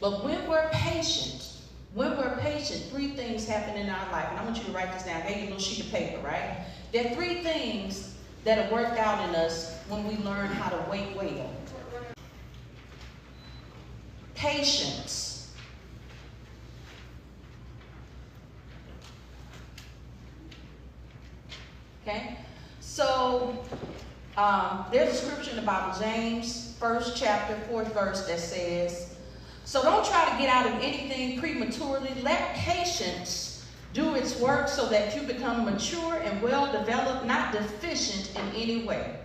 But when we're patient, three things happen in our life. And I want you to write this down. I gave you a little sheet of paper, right? There are three things that are worked out in us when we learn how to wait well. Patience. Okay? So, there's a scripture in the Bible, James, 1st chapter, 4th verse, that says, so don't try to get out of anything prematurely. Let patience do its work so that you become mature and well-developed, not deficient in any way.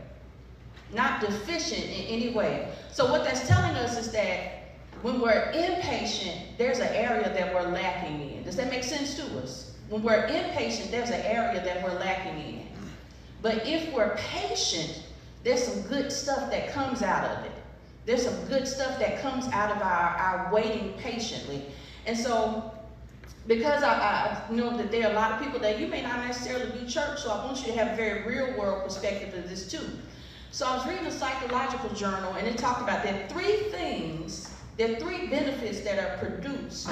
Not deficient in any way. So what that's telling us is that when we're impatient, there's an area that we're lacking in. Does that make sense to us? When we're impatient, there's an area that we're lacking in. But if we're patient, there's some good stuff that comes out of it. There's some good stuff that comes out of our waiting patiently. And so, because I know that there are a lot of people that you may not necessarily be church, so I want you to have a very real world perspective of this too. So I was reading a psychological journal, and it talked about there are three benefits that are produced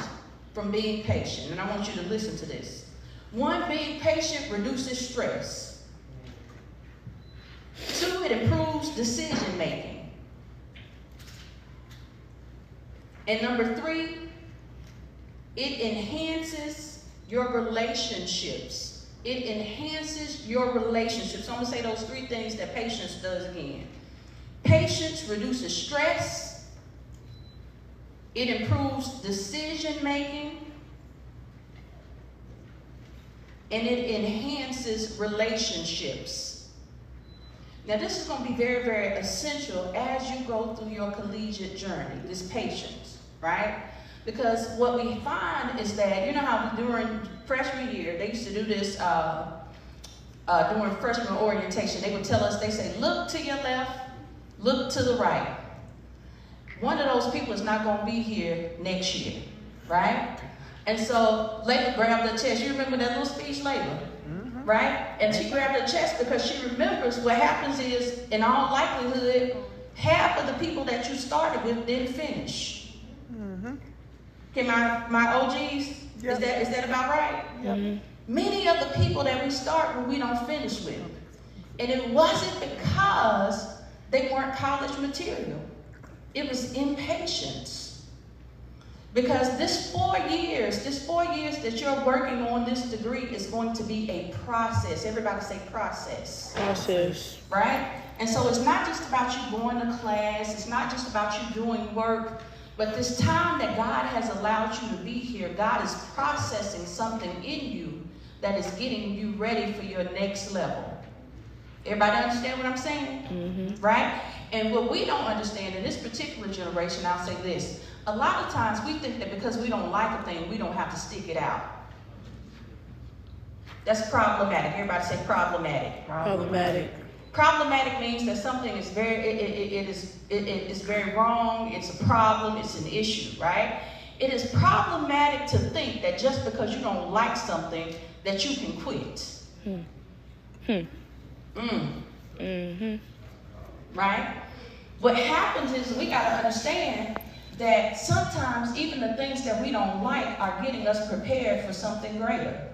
from being patient. And I want you to listen to this. One, being patient reduces stress. Two, it improves decision making. And number three, it enhances your relationships. It enhances your relationships. So I'm going to say those three things that patience does again. Patience reduces stress. It improves decision making. And it enhances relationships. Now, this is going to be very, very essential as you go through your collegiate journey, this patience, right? Because what we find is that, you know how during freshman year, they used to do this during freshman orientation. They would tell us, they say, look to your left, look to the right. One of those people is not going to be here next year, right? And so Layla grabbed her chest. You remember that little speech, Layla? Right? And she grabbed her chest because she remembers what happens is, in all likelihood, half of the people that you started with didn't finish. Okay, my OGs, yep. Is that about right? Yep. Many of the people that we start with, we don't finish with. And it wasn't because they weren't college material. It was impatience. Because this 4 years that you're working on this degree is going to be a process. Everybody say process. Process. Right? And so it's not just about you going to class. It's not just about you doing work. But this time that God has allowed you to be here, God is processing something in you that is getting you ready for your next level. Everybody understand what I'm saying? Right? And what we don't understand in this particular generation, I'll say this. A lot of times we think that because we don't like a thing, we don't have to stick it out. That's problematic. Everybody say problematic. Problematic. Problematic means that something is it is very wrong. It's a problem. It's an issue, right? It is problematic to think that just because you don't like something that you can quit. Right? What happens is we got to understand that sometimes even the things that we don't like are getting us prepared for something greater.